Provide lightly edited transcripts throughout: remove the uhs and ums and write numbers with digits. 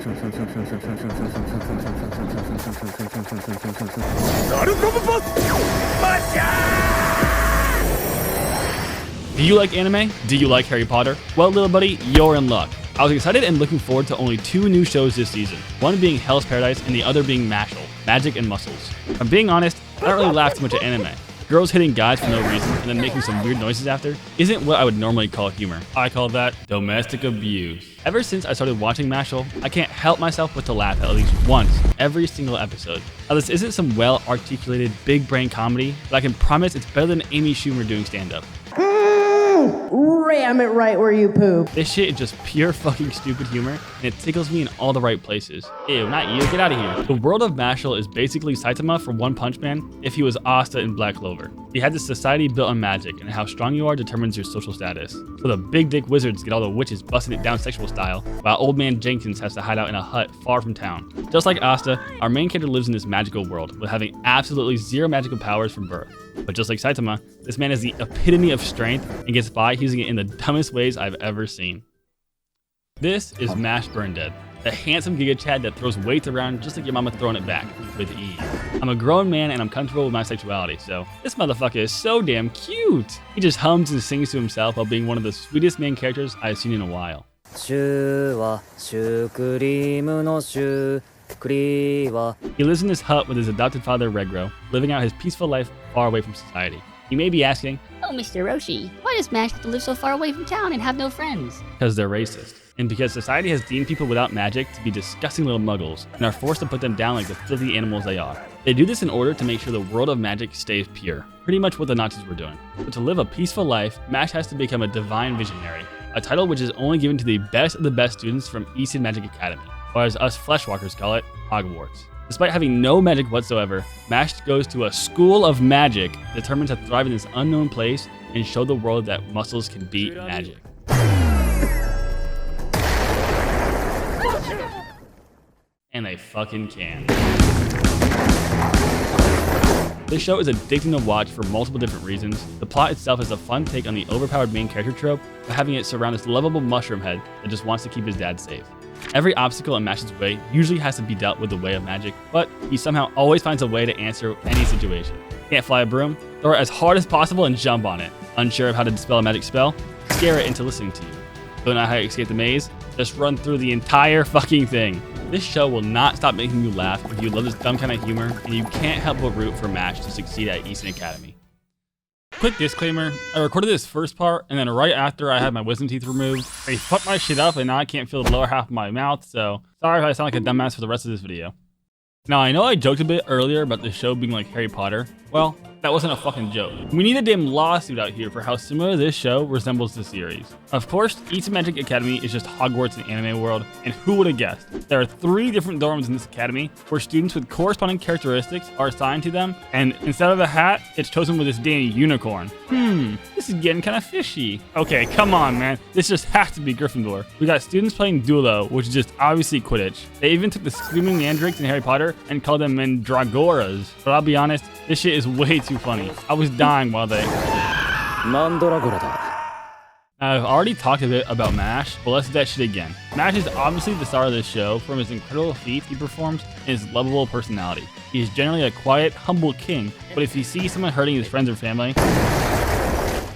Do you like anime? Do you like Harry Potter? Well, little buddy, you're in luck. I was excited and looking forward to only 2 new shows this season, one being Hell's Paradise and the other being Mashle, Magic and Muscles. If I'm being honest, I don't really laugh too much at anime. Girls hitting guys for no reason and then making some weird noises after isn't what I would normally call humor. I call that domestic abuse. Ever since I started watching Mashle, I can't help myself but to laugh at least once every single episode. Now, this isn't some well-articulated, big-brain comedy, but I can promise it's better than Amy Schumer doing stand-up. Ram it right where you poop. This shit is just pure fucking stupid humor, and it tickles me in all the right places. Ew, not you, get out of here. The world of Mashle is basically Saitama from One Punch Man if he was Asta in Black Clover. He had this society built on magic, and how strong you are determines your social status. So the big dick wizards get all the witches busting it down sexual style, while old man Jenkins has to hide out in a hut far from town. Just like Asta, our main character lives in this magical world, with having absolutely zero magical powers from birth. But just like Saitama, this man is the epitome of strength and gets by using it in the dumbest ways I've ever seen. This is Burnedead, the handsome Giga Chad that throws weights around just like your mama throwing it back with ease. I'm a grown man and I'm comfortable with my sexuality, so this motherfucker is so damn cute. He just hums and sings to himself while being one of the sweetest main characters I've seen in a while. He lives in this hut with his adopted father, Regro, living out his peaceful life far away from society. You may be asking, "Oh, Mr. Roshi, why does Mash have to live so far away from town and have no friends?" Because they're racist. And because society has deemed people without magic to be disgusting little muggles and are forced to put them down like the filthy animals they are. They do this in order to make sure the world of magic stays pure. Pretty much what the Nazis were doing. But to live a peaceful life, Mash has to become a divine visionary, a title which is only given to the best of the best students from Eastern Magic Academy, or as us Fleshwalkers call it, Hogwarts. Despite having no magic whatsoever, Mash goes to a school of magic, determined to thrive in this unknown place and show the world that muscles can beat magic. And they fucking can. This show is addicting to watch for multiple different reasons. The plot itself is a fun take on the overpowered main character trope by having it surround this lovable mushroom head that just wants to keep his dad safe. Every obstacle in Mash's way usually has to be dealt with the way of magic, but he somehow always finds a way to answer any situation. Can't fly a broom? Throw it as hard as possible and jump on it. Unsure of how to dispel a magic spell? Scare it into listening to you. Don't know how to escape the maze? Just run through the entire fucking thing. This show will not stop making you laugh if you love this dumb kind of humor, and you can't help but root for Mash to succeed at Eastern Academy. Quick disclaimer, I recorded this first part, and then right after I had my wisdom teeth removed, they fucked my shit up and now I can't feel the lower half of my mouth, so sorry if I sound like a dumbass for the rest of this video. Now, I know I joked a bit earlier about the show being like Harry Potter. Well, that wasn't a fucking joke. We need a damn lawsuit out here for how similar this show resembles the series. Of course, Eastern Magic Academy is just Hogwarts in the anime world, and who would have guessed? There are 3 different dorms in this academy where students with corresponding characteristics are assigned to them, and instead of a hat, it's chosen with this damn unicorn. This is getting kind of fishy. Okay, come on, man. This just has to be Gryffindor. We got students playing Duelo, which is just obviously Quidditch. They even took the screaming mandrakes in Harry Potter and called them Mandragoras. But I'll be honest, this shit is way too funny. I was dying while they... I've already talked a bit about Mash, but let's do that shit again. Mash is obviously the star of this show from his incredible feats he performs and his lovable personality. He is generally a quiet, humble king, but if he sees someone hurting his friends or family,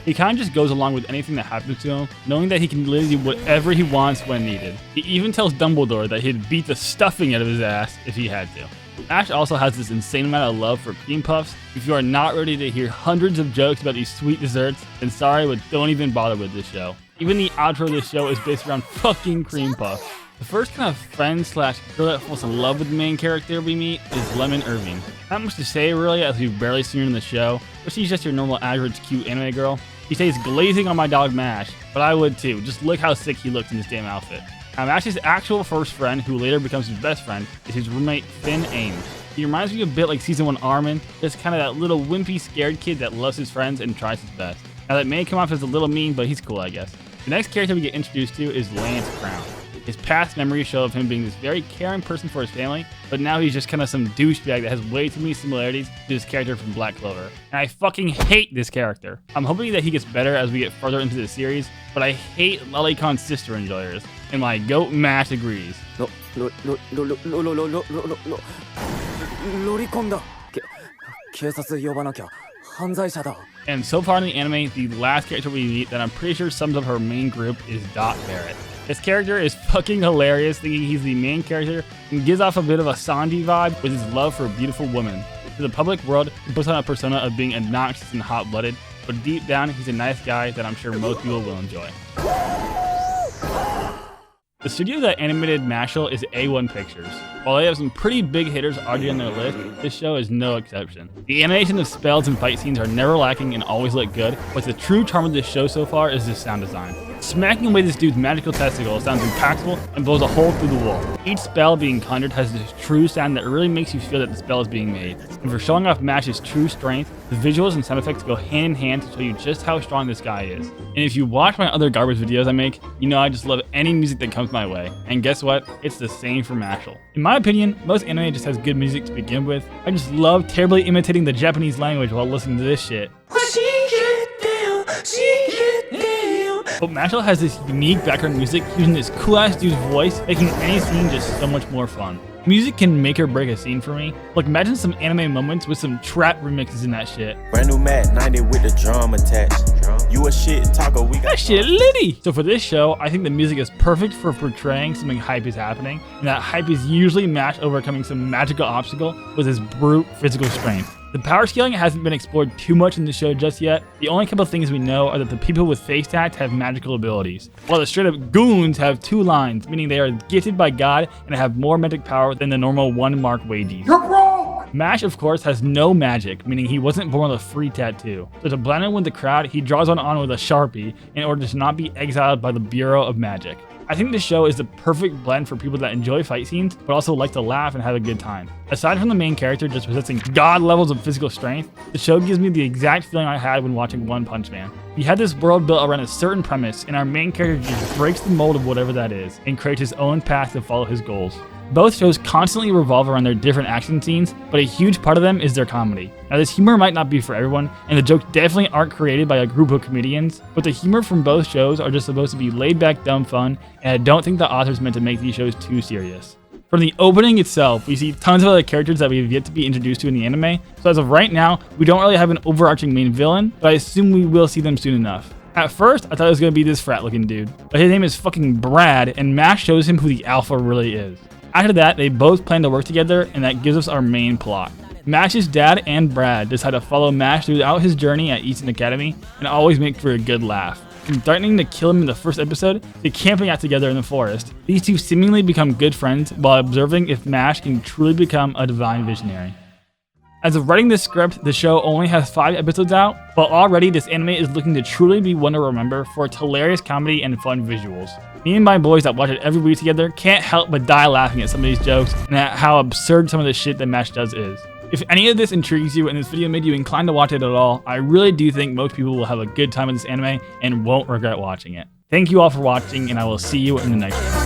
he kind of just goes along with anything that happens to him, knowing that he can literally do whatever he wants when needed. He even tells Dumbledore that he'd beat the stuffing out of his ass if he had to. Mash also has this insane amount of love for cream puffs. If you are not ready to hear hundreds of jokes about these sweet desserts, then sorry, but don't even bother with this show. Even the outro of this show is based around fucking cream puffs. The first kind of friend slash girl that falls in love with the main character we meet is Lemon Irving. Not much to say really, as we've barely seen her in the show, but she's just your normal average cute anime girl. She stays glazing on my dog Mash, but I would too. Just look how sick he looks in this damn outfit. Now, Mash's actual first friend, who later becomes his best friend, is his roommate Finn Ames. He reminds me a bit like Season 1 Armin, just kind of that little wimpy scared kid that loves his friends and tries his best. Now that may come off as a little mean, but he's cool I guess. The next character we get introduced to is Lance Crown. His past memories show of him being this very caring person for his family, but now he's just kind of some douchebag that has way too many similarities to his character from Black Clover. And I fucking hate this character. I'm hoping that he gets better as we get further into the series, but I hate Lollicon's sister enjoyers. And my goat Mash agrees. ロリコンだ。警察呼ばなきゃ。犯罪者だ。 And so far in the anime, the last character we meet that I'm pretty sure sums up her main group is Dot Barrett. This character is fucking hilarious, thinking he's the main character and gives off a bit of a Sanji vibe with his love for beautiful women. To the public world, he puts on a persona of being obnoxious and hot-blooded, but deep down, he's a nice guy that I'm sure most people will enjoy. The studio that animated Mashle is A1 Pictures. While they have some pretty big hitters already on their list, this show is no exception. The animation of spells and fight scenes are never lacking and always look good, but the true charm of this show so far is the sound design. Smacking away this dude's magical testicle sounds impactful and blows a hole through the wall. Each spell being conjured has this true sound that really makes you feel that the spell is being made. And for showing off Mash's true strength, the visuals and sound effects go hand in hand to show you just how strong this guy is. And if you watch my other garbage videos I make, you know I just love any music that comes my way. And guess what? It's the same for Mashle. In my opinion, most anime just has good music to begin with. I just love terribly imitating the Japanese language while listening to this shit. But Mashle has this unique background music using this cool ass dude's voice, making any scene just so much more fun. Music can make or break a scene for me. Like imagine some anime moments with some trap remixes in that shit. Brand new Mac 90 with the drum attached. You a shit taco, we got that shit litty. So for this show, I think the music is perfect for portraying something hype is happening, and that hype is usually Mash overcoming some magical obstacle with his brute physical strength. The power scaling hasn't been explored too much in the show just yet. The only couple of things we know are that the people with face tats have magical abilities, while the straight up goons have 2 lines, meaning they are gifted by God and have more magic power than the normal 1 mark wages. You're wrong! Mash, of course, has no magic, meaning he wasn't born with a free tattoo. So to blend in with the crowd, he draws one on with a Sharpie in order to not be exiled by the Bureau of Magic. I think this show is the perfect blend for people that enjoy fight scenes, but also like to laugh and have a good time. Aside from the main character just possessing god levels of physical strength, the show gives me the exact feeling I had when watching One Punch Man. We had this world built around a certain premise, and our main character just breaks the mold of whatever that is, and creates his own path to follow his goals. Both shows constantly revolve around their different action scenes, but a huge part of them is their comedy. Now this humor might not be for everyone, and the jokes definitely aren't created by a group of comedians, but the humor from both shows are just supposed to be laid back dumb fun, and I don't think the authors meant to make these shows too serious. From the opening itself, we see tons of other characters that we have yet to be introduced to in the anime, so as of right now, we don't really have an overarching main villain, but I assume we will see them soon enough. At first, I thought it was going to be this frat looking dude, but his name is fucking Brad, and Mash shows him who the alpha really is. After that, they both plan to work together, and that gives us our main plot. Mash's dad and Brad decide to follow Mash throughout his journey at Easton Academy and always make for a good laugh. From threatening to kill him in the first episode to camping out together in the forest, these two seemingly become good friends while observing if Mash can truly become a divine visionary. As of writing this script, the show only has 5 episodes out, but already this anime is looking to truly be one to remember for its hilarious comedy and fun visuals. Me and my boys that watch it every week together can't help but die laughing at some of these jokes and at how absurd some of the shit that Mash does is. If any of this intrigues you and this video made you inclined to watch it at all, I really do think most people will have a good time with this anime and won't regret watching it. Thank you all for watching, and I will see you in the next one.